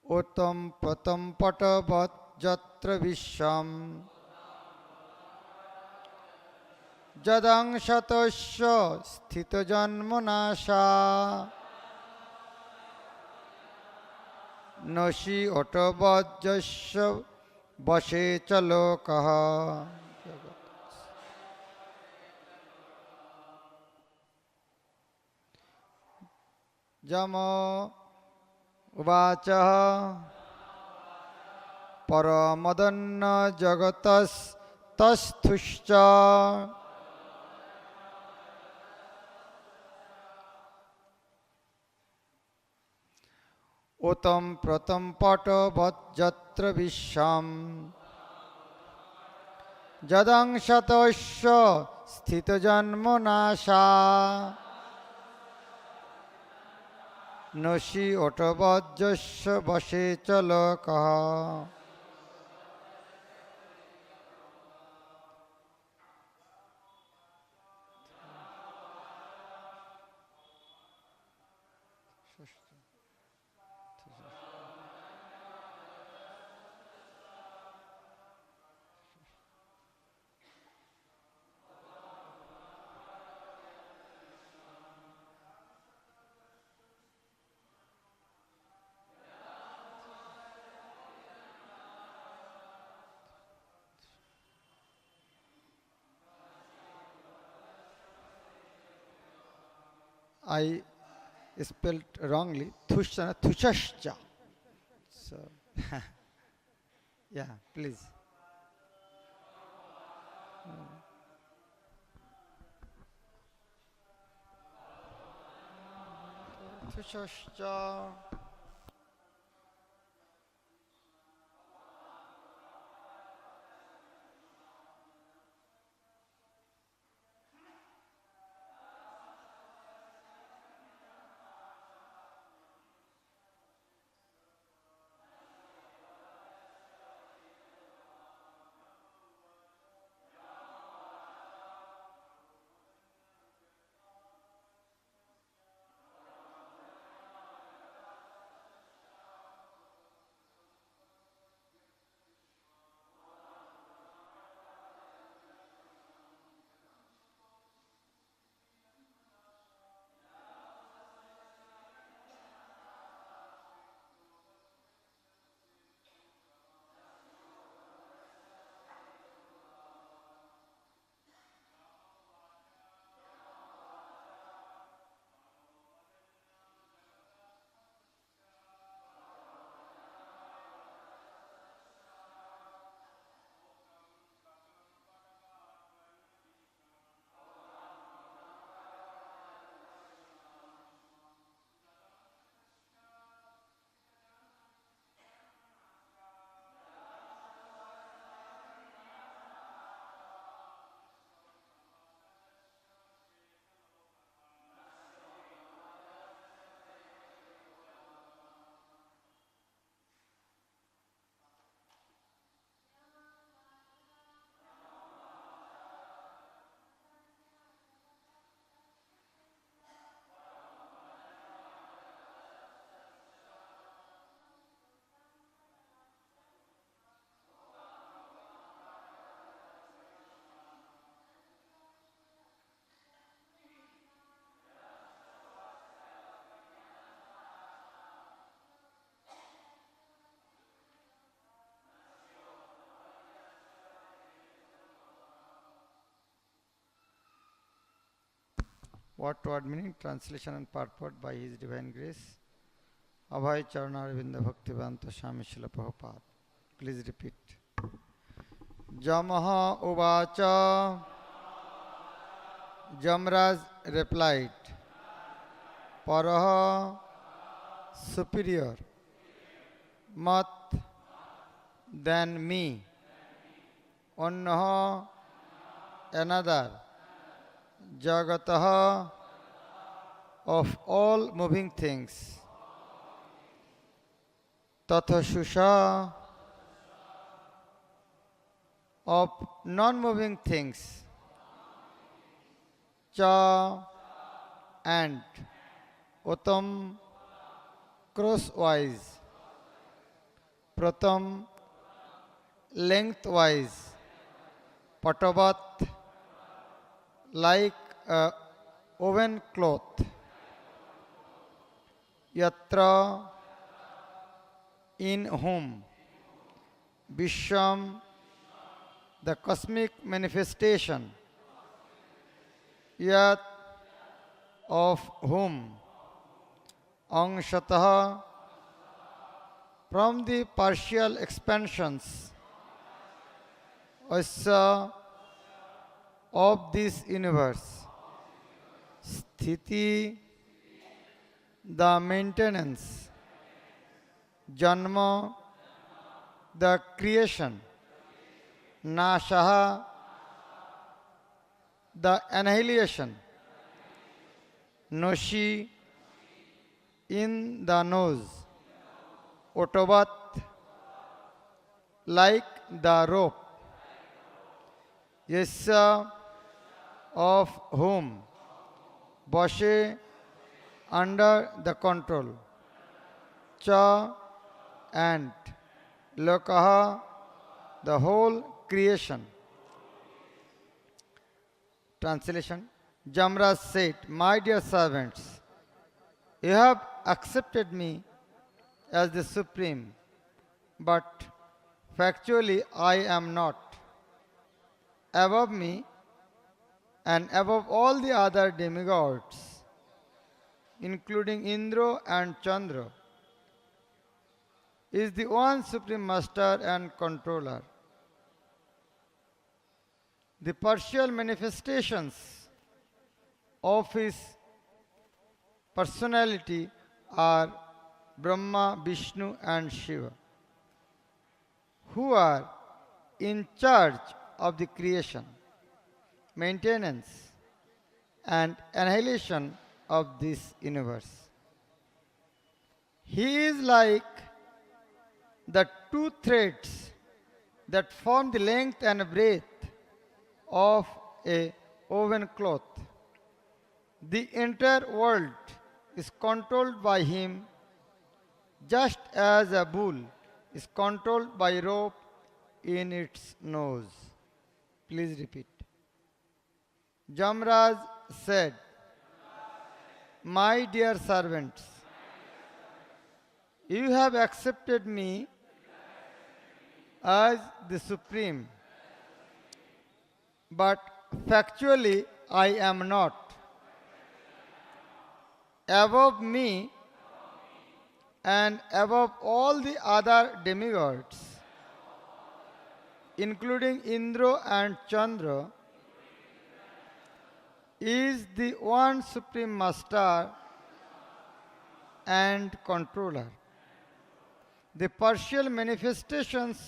उत्तम प्रतम पटवत जत्र विश्वम जदंशतस्य स्थितजन्मनाशा नशी ओटवज्जस्य वशे च लोकः। जम उवाच परमदन्न जगतस्तस्थुश्च उत्तम प्रतम पटवज्जत्र विश्वम जदंशतस्य स्थितजन्मनाशा नशी ओटवज्जस्य वशे च लोकः। I spelled wrongly. Thushana, thushascha. So, yeah, please. Thushascha. Word meaning, translation and purport by His Divine Grace, Abhay Charnarvinda Bhaktivedanta Swami Srila Prabhupada. Please repeat. Jamaha Uvacha. Jamraj replied, Paraha, superior, mat, than me, Annaha, another, Jagataha, of all moving things, Tathashusha, of non-moving things, cha, and Uttam crosswise, Pratham lengthwise, Patavat like a oven cloth, Yatra in whom, Vishwam the cosmic manifestation, Yat of whom, Angshataha from the partial expansions, Asya of this universe, Sthiti the maintenance, Janma the creation, Nashaha the annihilation, Noshi in the nose, Otobat like the rope, Yesya of whom, Boshe under the control, Cha and Lokaha the whole creation. Translation. Jamraj said, my dear servants, you have accepted me as the supreme, but factually I am not. Above me and above all the other demigods, including Indra and Chandra, is the one supreme master and controller. The partial manifestations of his personality are Brahma, Vishnu and Shiva, who are in charge of the creation, maintenance and annihilation of this universe. He is like the two threads that form the length and breadth of a woven cloth. The entire world is controlled by him, just as a bull is controlled by a rope in its nose. Please repeat. Jamraj said, my dear servants, you have accepted me as the supreme, but factually I am not. Above me and above all the other demigods, including Indra and Chandra, is the one supreme master and controller. The partial manifestations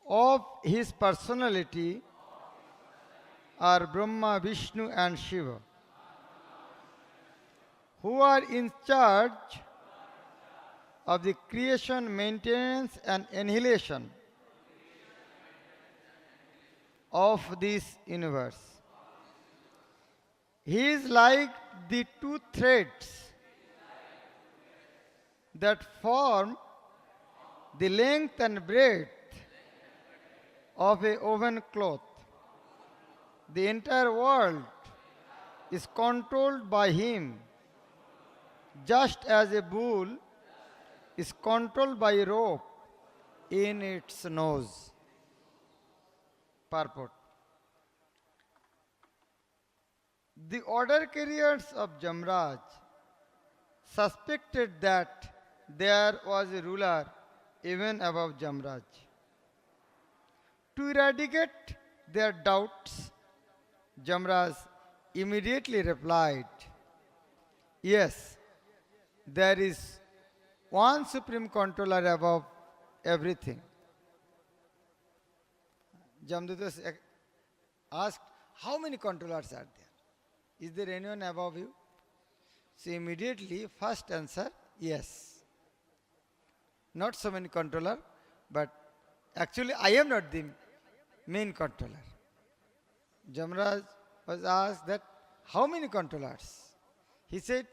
of his personality are Brahma, Vishnu and Shiva, who are in charge of the creation, maintenance and annihilation of this universe. He is like the two threads that form the length and breadth of a woven cloth. The entire world is controlled by him, just as a bull is controlled by a rope in its nose. Purport. The order carriers of Jamraj suspected that there was a ruler even above Jamraj. To eradicate their doubts, Jamraj immediately replied, yes, there is one supreme controller above everything. Jamdutas asked, how many controllers are there? Is there anyone above you? So immediately, first answer, yes. Not so many controller, but actually I am not the main controller. Jamraj was asked that how many controllers? He said,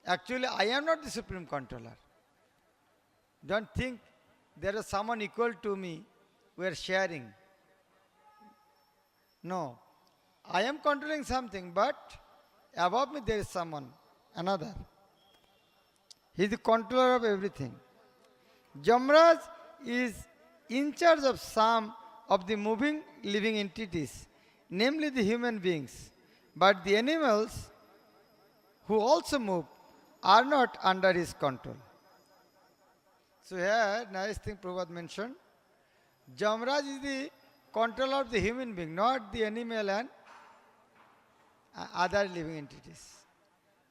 actually I am not the supreme controller. Don't think there is someone equal to me. We are sharing. No. I am controlling something, but above me there is someone, another. He is the controller of everything. Jamraj is in charge of some of the moving living entities, namely the human beings. But the animals who also move are not under his control. So here, nice thing Prabhupada mentioned. Jamraj is the controller of the human being, not the animal and other living entities.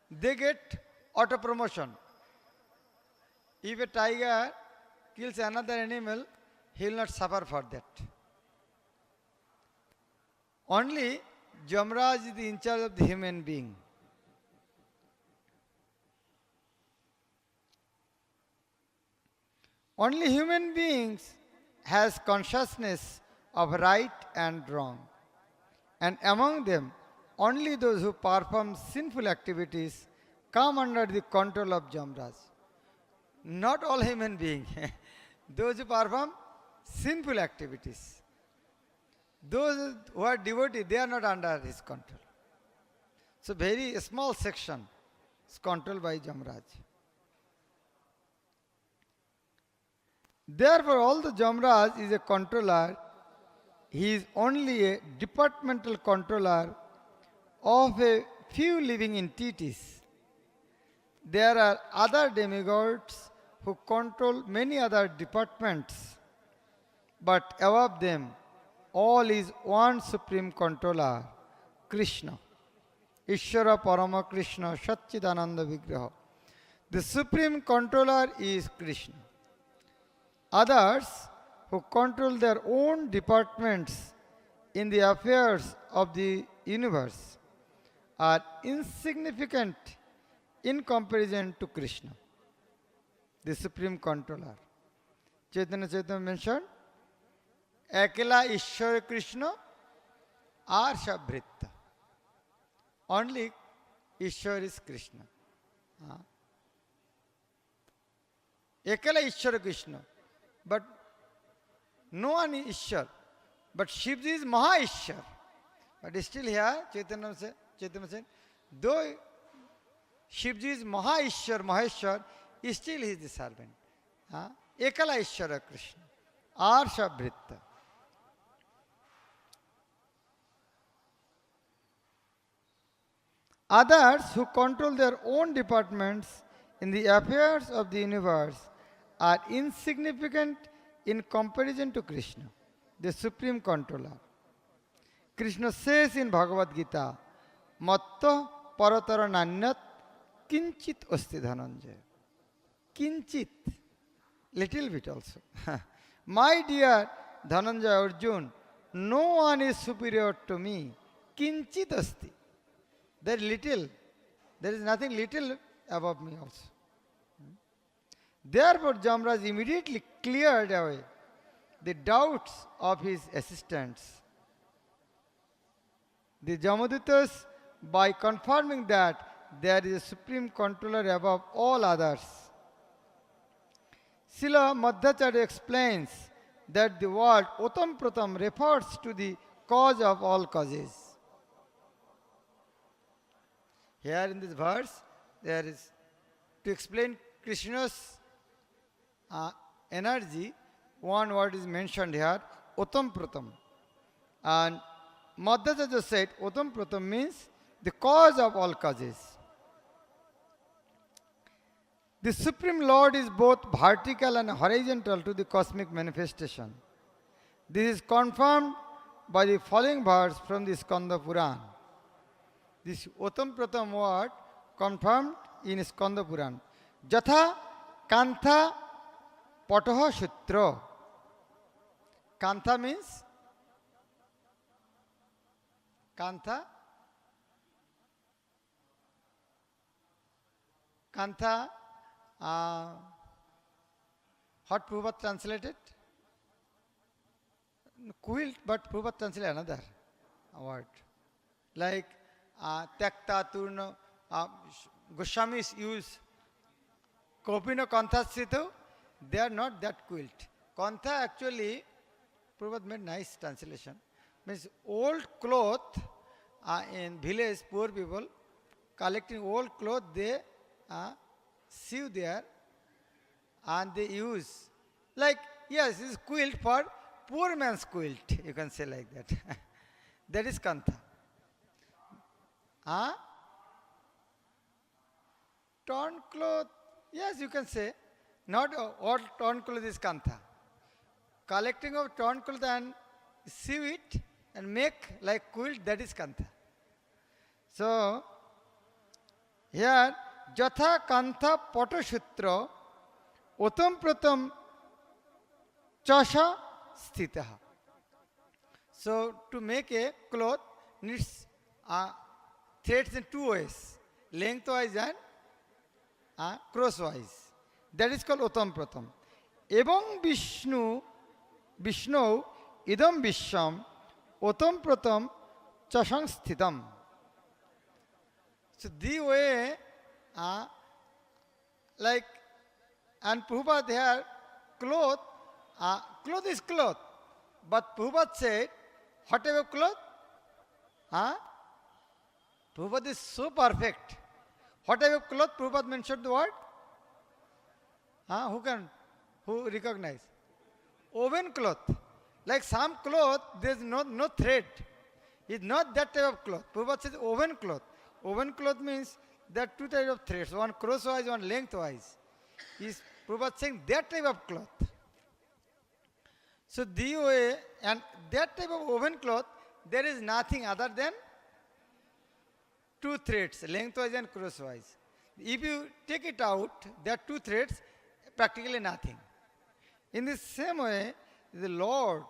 They get auto promotion. If a tiger kills another animal, he will not suffer for that. Only Jamraj is in charge of the human being. Only human beings has consciousness of right and wrong. And among them, only those who perform sinful activities come under the control of Jamraj. Not all human beings. Those who perform sinful activities. Those who are devotees, they are not under his control. So very small section is controlled by Jamraj. Therefore, although Jamraj is a controller, he is only a departmental controller of a few living entities. There are other demigods who control many other departments, but above them, all is one supreme controller, Krishna. Ishvara Parama Krishna Satchidananda Vigraha. The supreme controller is Krishna. Others who control their own departments in the affairs of the universe are insignificant in comparison to Krishna, the supreme controller. Chaitanya Chaitanya mentioned, Ekala Ishvara Krishna Arsha Vritta. Only Ishvara is Krishna. Ekala Ishvara Krishna. But no one is Ishwar. But Shivji is Maha Ishwar. But still here, Chaitanya said, though Shivji is Maha Ishwar, Maheshwar, still he is the servant. Ekala Ishwara Krishna. Arsha Vritta. Others who control their own departments in the affairs of the universe are insignificant in comparison to Krishna, the supreme controller. Krishna says in Bhagavad Gita, Matta paratara nanyat kinchit asti dhananjaya. Kinchit, little bit also. My dear Dhananjaya Arjun, no one is superior to me. Kinchit asti. There is nothing little above me also. Therefore, Jamraj immediately cleared away the doubts of his assistants. The Jamadutas, by confirming that there is a supreme controller above all others. Srila Madhvacharya explains that the word Otam Pratam refers to the cause of all causes. Here in this verse, there is to explain Krishna's energy, one word is mentioned here, Otam Pratam. And Madhvacharya said, Otam Pratam means the cause of all causes. The Supreme Lord is both vertical and horizontal to the cosmic manifestation. This is confirmed by the following verse from the Skanda Puran. This Otam Pratam word confirmed in Skanda Puran. Jatha Kantha Pataha Sutra. Kantha means Kantha. Kantha, what Prabhupada translated? Quilt, but Prabhupada translated another. word. Like Tyakta Turna, Goswamis use Kopino Kantha Situ, they are not that quilt. Kantha actually, Prabhupada made nice translation. Means old cloth in village, poor people, collecting old cloth, they sew there and they use. Like, yes, this is quilt for poor man's quilt, you can say like that. That is Kantha. Huh? Torn cloth, yes, you can say. Not all torn cloth is Kantha. Collecting of torn cloth and sew it and make like quilt, that is Kantha. So, here, Jatha Kantha Potosutra Utam Pratam Chasha Sthitaha. So, to make a cloth needs threads in two ways, lengthwise and crosswise. That is called Utam Pratam. Ebang Vishnu Idam Vishwam Utam Pratam Chasang Sthitam. So, the way, like, and Prabhupada here, cloth is cloth. But Prabhupada said, what type of cloth? Prabhupada is so perfect. What type of cloth? Prabhupada mentioned the word? Who recognize? Woven cloth. Like some cloth, there is no thread. It's not that type of cloth. Prabhupada says woven cloth. Woven cloth means there are two types of threads, one crosswise, one lengthwise. Is Prabhupada saying that type of cloth. So the way, and that type of woven cloth, there is nothing other than two threads, lengthwise and crosswise. If you take it out, there are two threads, practically nothing. In the same way, the Lord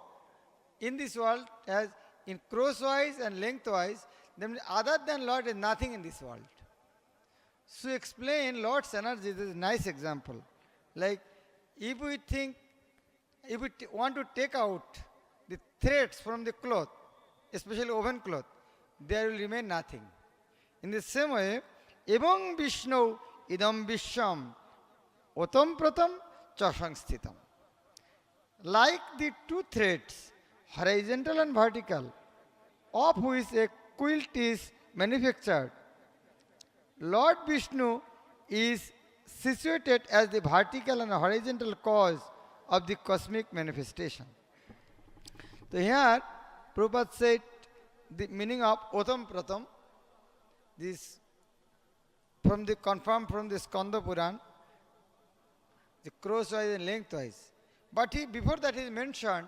in this world has in crosswise and lengthwise, then other than Lord is nothing in this world. So explain Lord's energy, this is a nice example. Like if we want to take out the threads from the cloth, especially woven cloth, there will remain nothing. In the same way, Ebang Vishnu Idam Vishwam Utam Pratam Chasang Sthitam. Like the two threads, horizontal and vertical, of which a quilt is manufactured, Lord Vishnu is situated as the vertical and horizontal cause of the cosmic manifestation. So here, Prabhupada said the meaning of Utam Pratam, this confirmed from the Skanda Puran, the crosswise and lengthwise. But before that is mentioned,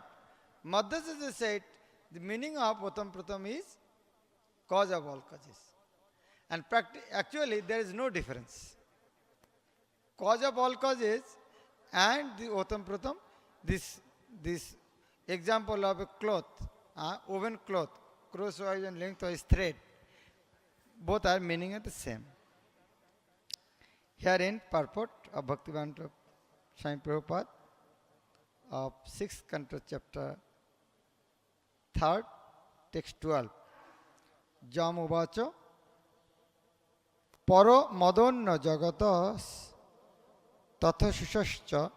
Madhyasaja said the meaning of Utam Pratam is cause of all causes. And actually there is no difference. Cause of all causes and the Utam Pratam, this example of a cloth, woven cloth, crosswise and lengthwise thread, both are meaning at the same. Here in purport of Bhaktivedanta Swami Prabhupada of 6th canto chapter 3rd, text 12. Jam uvacha paro madonna jagatas tatha shishascha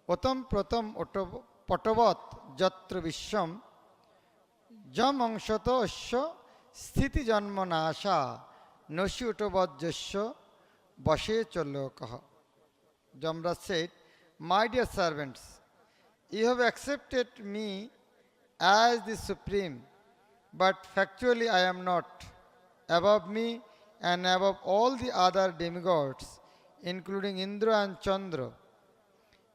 utam pratam patavat jatra vishwam jam angshata asya sthiti janmana asha noshi utavad jasya vashe chalokaha. Jamraj said, my dear servants, you have accepted me as the supreme, but factually I am not. Above me and above all the other demigods, including Indra and Chandra,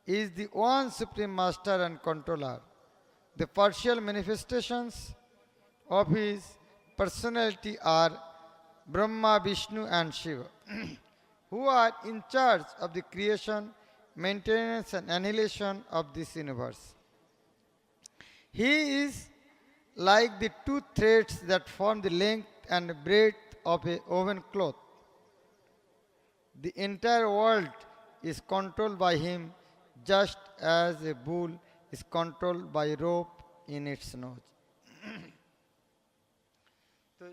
is the one supreme master and controller. The partial manifestations of his personality are Brahma, Vishnu and Shiva, who are in charge of the creation, maintenance and annihilation of this universe. He is like the two threads that form the length and breadth of a woven cloth. The entire world is controlled by him, just as a bull is controlled by a rope in its nose. So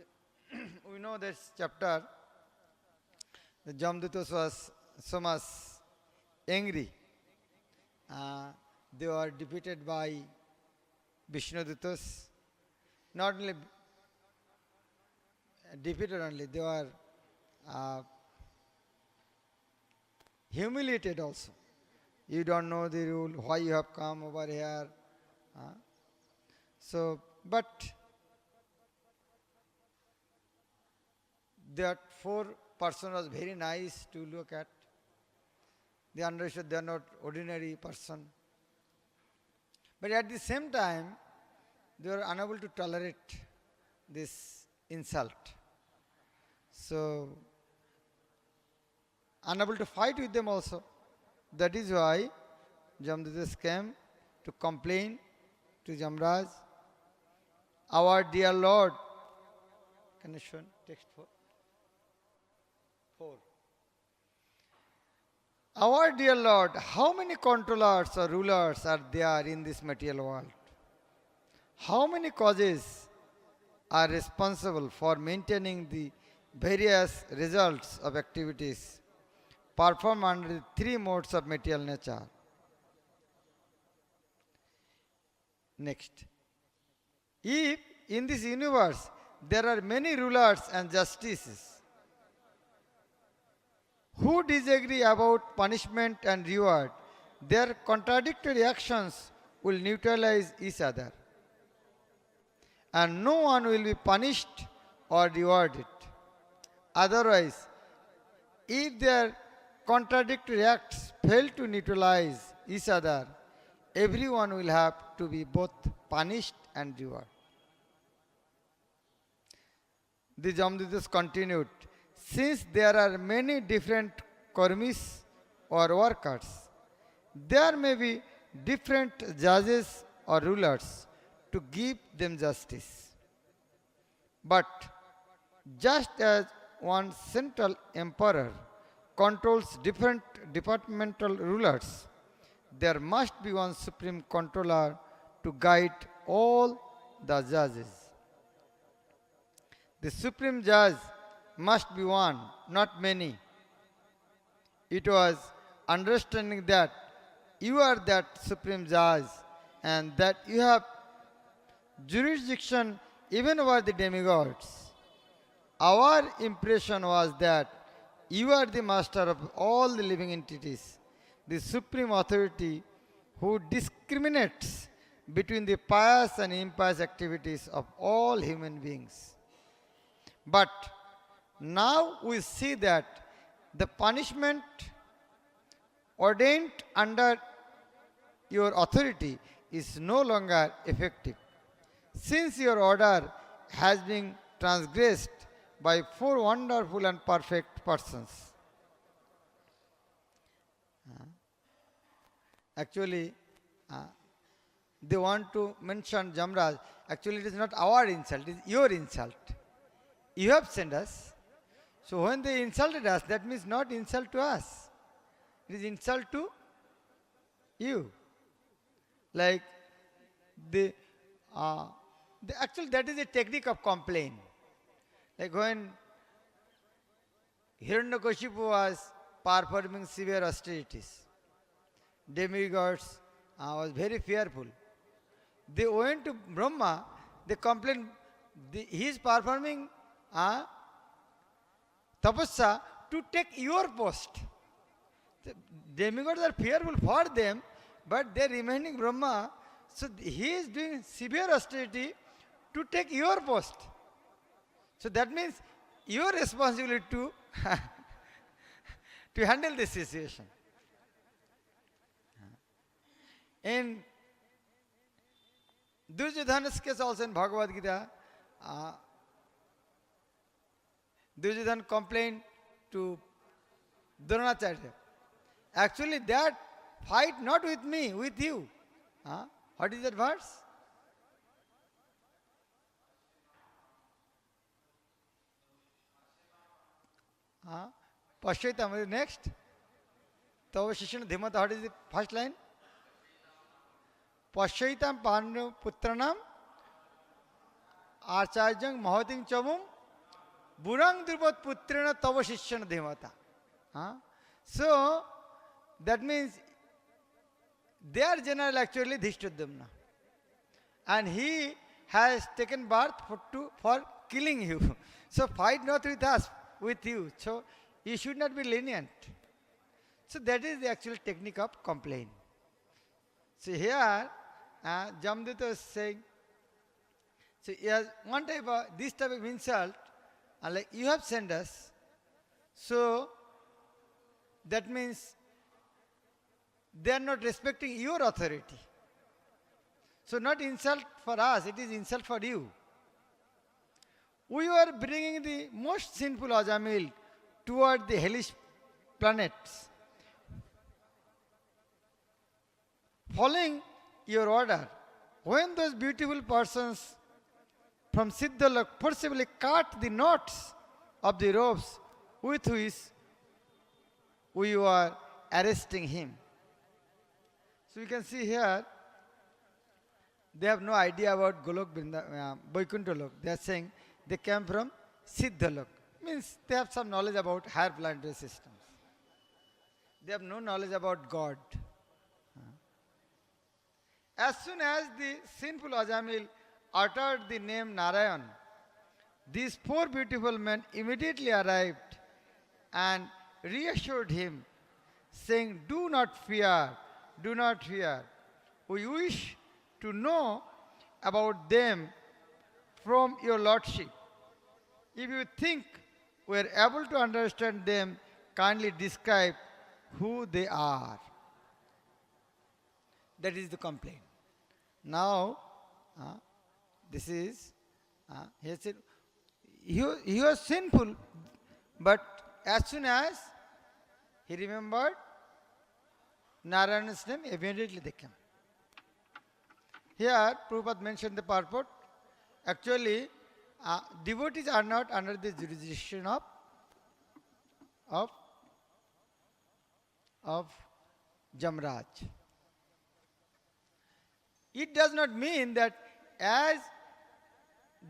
we know this chapter, the Jamdutas was so much angry. They were defeated by Vishnudutas. Not only defeated only, they were uh, humiliated also. You don't know the rule, why you have come over here. Uh, but that four person was very nice to look at. They understood they are not ordinary person. But at the same time, they were unable to tolerate this insult. So, unable to fight with them also. That is why Jamdutas came to complain to Jamraj. Our dear Lord, can you show text 4? 4. Our dear Lord, how many controllers or rulers are there in this material world? How many causes are responsible for maintaining the various results of activities performed under the three modes of material nature? Next. If in this universe there are many rulers and justices who disagree about punishment and reward, their contradictory actions will neutralize each other, and no one will be punished or rewarded. Otherwise, if their contradictory acts fail to neutralize each other, everyone will have to be both punished and rewarded. The Jamdutas continued, since there are many different karmis or workers, there may be different judges or rulers to give them justice. But just as one central emperor controls different departmental rulers, there must be one supreme controller to guide all the judges. The supreme judge must be one, not many. It was understanding that you are that supreme judge and that you have jurisdiction even over the demigods. Our impression was that you are the master of all the living entities, the supreme authority who discriminates between the pious and impious activities of all human beings. But now we see that the punishment ordained under your authority is no longer effective, since your order has been transgressed by four wonderful and perfect persons. Actually, they want to mention Jamraj. Actually, it is not our insult, it is your insult. You have sent us. So when they insulted us, that means not insult to us. It is insult to you. Like actually that is a technique of complaint. Like when Hiranyakashipu was performing severe austerities, demigods was very fearful. They went to Brahma, they complained, he is performing tapasya to take your post. The demigods are fearful for them, but they are remaining Brahma. So he is doing severe austerity to take your post. So that means your responsibility to to handle this situation. In Duryodhana's case also in Bhagavad Gita, Duryodhana complained to Dronacharya. Actually, that fight not with me, with you. What is that verse? Pashyaitam, next. Tava Shishana Dhimata, what is the first line? Pashyaitam Pandu Putranam Acharyang Mahating Chavum Burang Drupat Putrena Tava Shishyan Devata. Huh? So, that means their general actually Dhishtadamna. And he has taken birth for killing you. So fight not with us, with you. So you should not be lenient. So that is the actual technique of complaint. So here, Jamdutta is saying, so yes, one type of, this type of insult, like you have sent us, so that means they are not respecting your authority. So not insult for us, it is insult for you. We are bringing the most sinful Ajamil toward the hellish planets. Following your order, when those beautiful persons from Siddhalok forcibly cut the knots of the ropes with which we were arresting him. So you can see here, they have no idea about Golok Vaikuntha Lok. They are saying they came from Siddhalok. Means they have some knowledge about higher planetary systems. They have no knowledge about God. As soon as the sinful Ajamil uttered the name Narayan, these four beautiful men immediately arrived and reassured him, saying, "Do not fear, do not fear. We wish to know about them from your Lordship. If you think we are able to understand them, kindly describe who they are." That is the complaint. Now, this is, he said, he was sinful, but as soon as he remembered Narayana's name, immediately they came. Here, Prabhupada mentioned the purport. Actually, devotees are not under the jurisdiction of Jamraj. It does not mean that as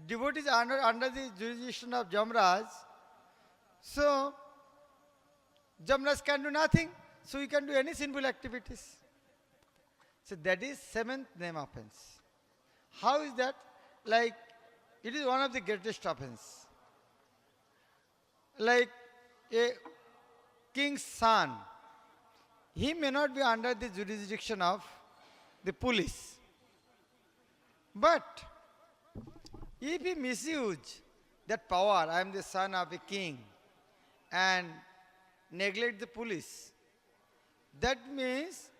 devotees are not under the jurisdiction of Jamraj, so Jamraj can do nothing, so he can do any sinful activities. So that is seventh name offense. How is that? Like, it is one of the greatest offense. Like a king's son, he may not be under the jurisdiction of the police. But if he misuse that power, I am the son of a king, and neglect the police, that means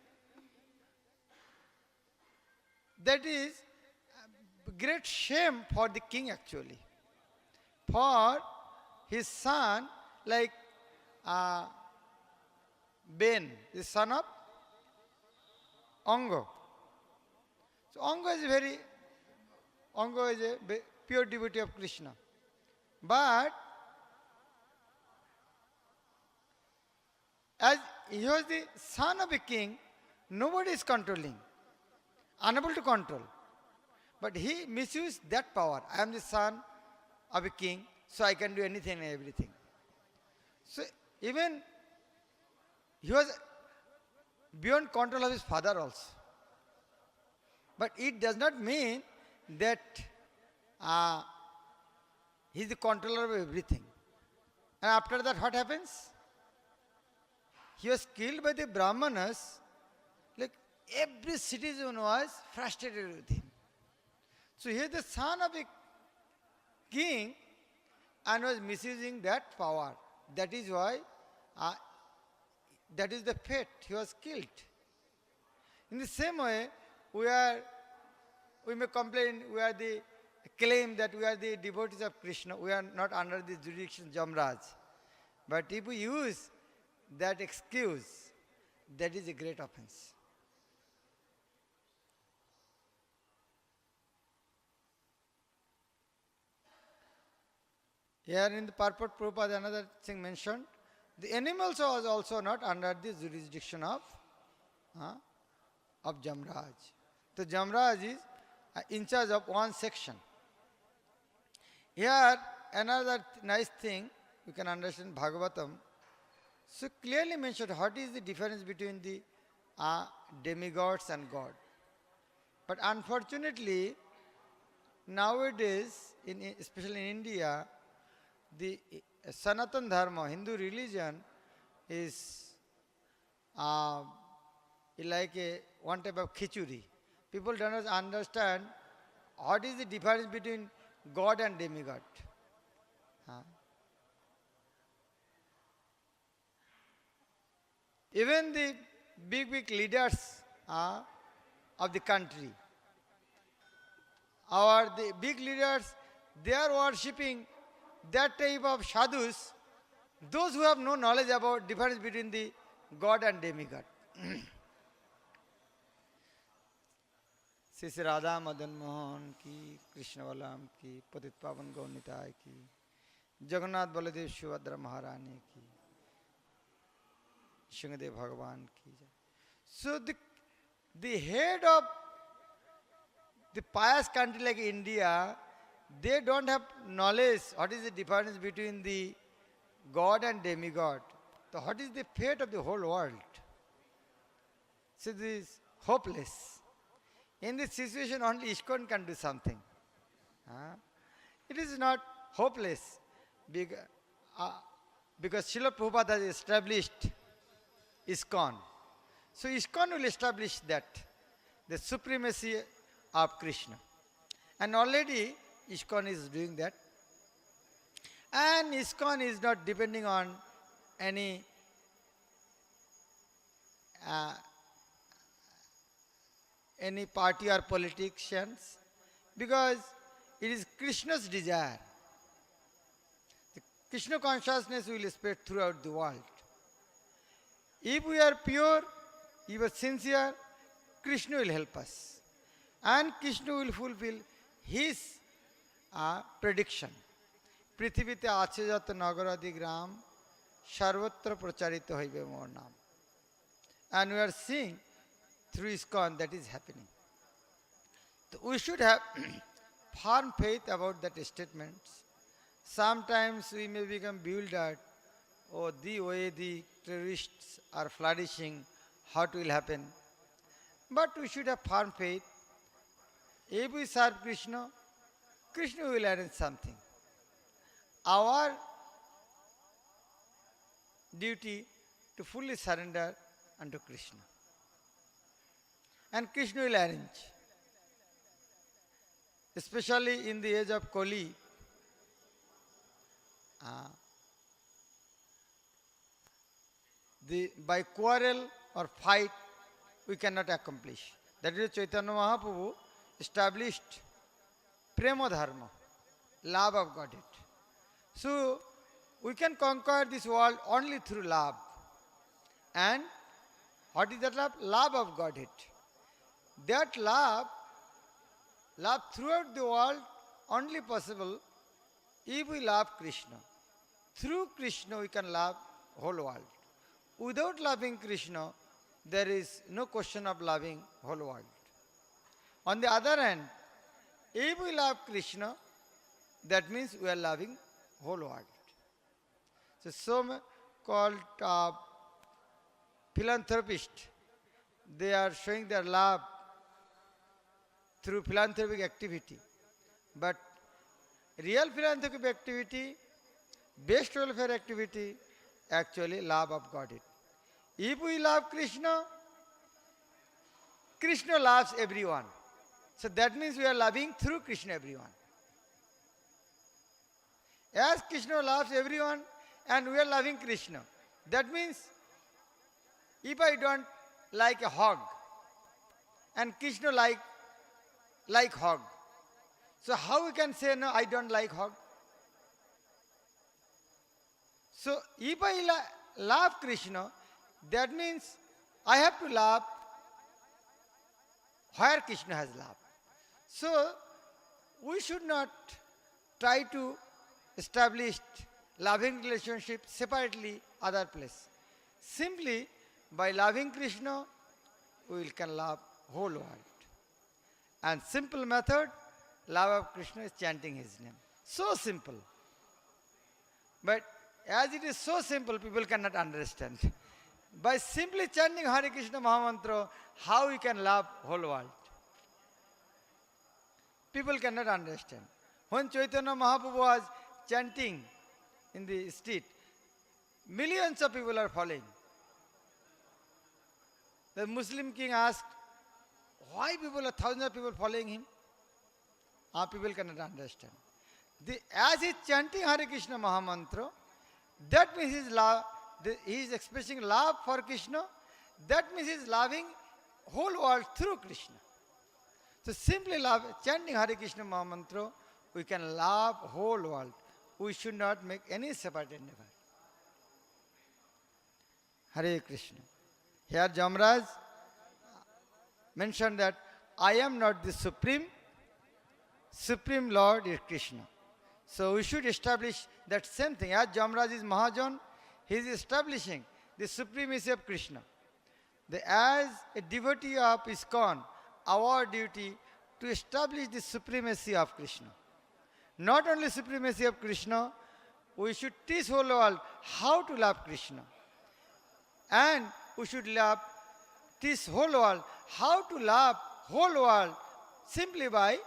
that is great shame for the king actually. For his son, like Ben, the son of Anga. So Anga is a pure devotee of Krishna. But as he was the son of a king, nobody is controlling, unable to control. But he misused that power. I am the son of a king, so I can do anything and everything. So even he was beyond control of his father also. But it does not mean that he is the controller of everything. And after that, what happens? He was killed by the Brahmanas. Like every citizen was frustrated with him. So he is the son of a king and was misusing that power. That is why, that is the fate. He was killed. In the same way, we may complain, claim that we are the devotees of Krishna. We are not under the jurisdiction of Jamraj. But if we use that excuse, that is a great offense. Here in the purport, Prabhupada, another thing mentioned, the animals was also not under the jurisdiction of Jamraj. So Jamraj is in charge of one section. Here, another nice thing we can understand Bhagavatam. So clearly mentioned what is the difference between the demigods and God. But unfortunately, nowadays, especially in India, the Sanatan Dharma, Hindu religion, is uh, like one type of khichuri. People don't understand what is the difference between God and demigod. Uh, Even the big leaders of the country, the big leaders, they are worshipping that type of sadhus, those who have no knowledge about difference between the God and demigod. Shri Radha Madan Mohan की, कृष्ण बलराम की, पतित पावन गौनिताय की, जगन्नाथ बलदेव सुभद्रा महारानी की, सिंहदेव भगवान की. So the head of the pious country like India, they don't have knowledge what is the difference between the God and demigod. So what is the fate of the whole world? So this is hopeless. In this situation, only ISKCON can do something. It is not hopeless because Srila Prabhupada has established ISKCON. So ISKCON will establish that, the supremacy of Krishna. And already ISKCON is doing that. And ISKCON is not depending on any party or politicians, because it is Krishna's desire. The Krishna consciousness will spread throughout the world. If we are pure, if we are sincere, Krishna will help us. And Krishna will fulfill his prediction. পৃথিবীতে আছে যত নগরাদি গ্রাম সর্বত্র প্রচারিত হইবে মোর নাম. And we are seeing through ISKCON that is happening. So we should have firm faith about that statements. Sometimes we may become bewildered, oh, the way the terrorists are flourishing, how it will happen. But we should have firm faith. If we serve Krishna, Krishna will arrange something. Our duty to fully surrender unto Krishna. And Krishna will arrange. Especially in the age of Kali, by quarrel or fight, we cannot accomplish. That is Chaitanya Mahaprabhu established Prema Dharma, love of Godhead. So, we can conquer this world only through love. And what is that love? Love of Godhead. That love throughout the world only possible if we love Krishna. Through Krishna we can love whole world. Without loving Krishna, there is no question of loving whole world. On the other hand, if we love Krishna, that means we are loving whole world. So some called philanthropists, they are showing their love through philanthropic activity. But real philanthropic activity, best welfare activity, actually love of Godhead. If we love Krishna, Krishna loves everyone. So that means we are loving through Krishna everyone. As Krishna loves everyone and we are loving Krishna, that means if I don't like a hog and Krishna like hog, so how we can say no, I don't like hog? So if I love Krishna, that means I have to love where Krishna has love. So we should not try to establish loving relationship separately other place. Simply by loving Krishna, we can love whole world. And simple method, love of Krishna is chanting his name. So simple. But as it is so simple, people cannot understand. By simply chanting Hare Krishna Mahamantra, how you can love whole world? People cannot understand. When Chaitanya Mahaprabhu was chanting in the street, millions of people are following. The Muslim king asked, why thousands of people following him? People cannot understand. As he is chanting Hare Krishna Mahamantra, that means he is expressing love for Krishna. That means he is loving whole world through Krishna. So simply chanting Hare Krishna Mahamantra, we can love whole world. We should not make any separate endeavor. Hare Krishna. Here Jamraj mentioned that I am not the Supreme Lord is Krishna. So we should establish that same thing. As Jamraj is Mahajan, he is establishing the supremacy of Krishna. As a devotee of ISKCON, our duty to establish the supremacy of Krishna. Not only supremacy of Krishna, we should teach whole world how to love Krishna. And we should teach whole world how to love whole world simply by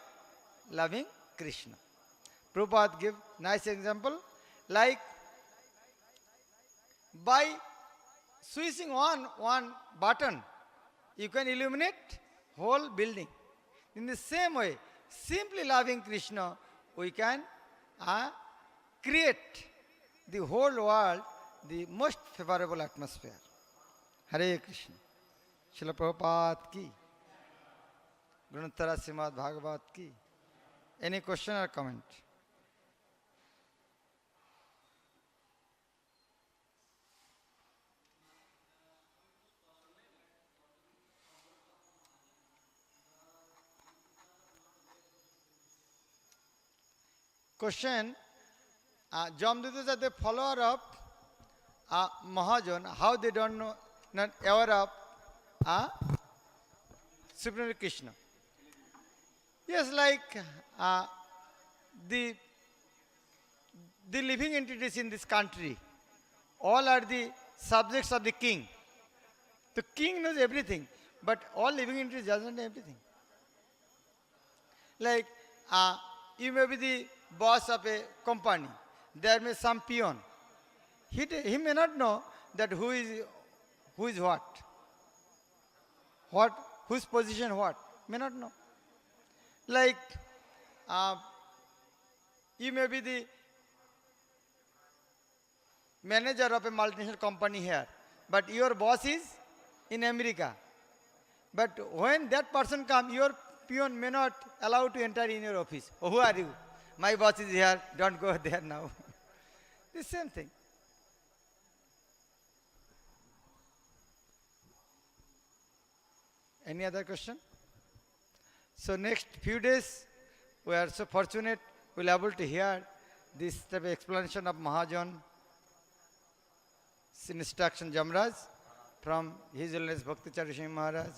loving Krishna. Prabhupada give nice example, like by switching on one button, you can illuminate whole building. In the same way, simply loving Krishna, we can create the whole world the most favorable atmosphere. Hare Krishna. Srila Prabhupada ki. Guruntara Srimad Bhagavat ki. Any question or comment? Question, Jamdutas are the follower of Mahajan, how they don't know, not aware of Supreme Krishna. Yes, like the living entities in this country, all are the subjects of the king. The king knows everything, but all living entities doesn't know everything. Like you may be the boss of a company. There may be some peon. He may not know that who is what, whose position what, may not know. Like you may be the manager of a multinational company here, but your boss is in America. But when that person comes, your peon may not allow to enter in your office. Oh, who are you? My boss is here, don't go there now. The same thing. Any other question? So next few days, we are so fortunate we'll be able to hear this type of explanation of Mahajan instruction Jamraj from His Holiness Bhakti Charusingh Maharaj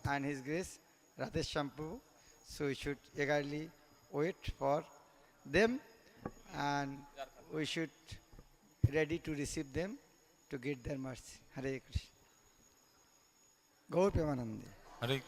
and His Grace Radhe Shampu. So we should eagerly wait for them and we should ready to receive them to get their mercy. Hare Krishna. Gaur Premanande. Hare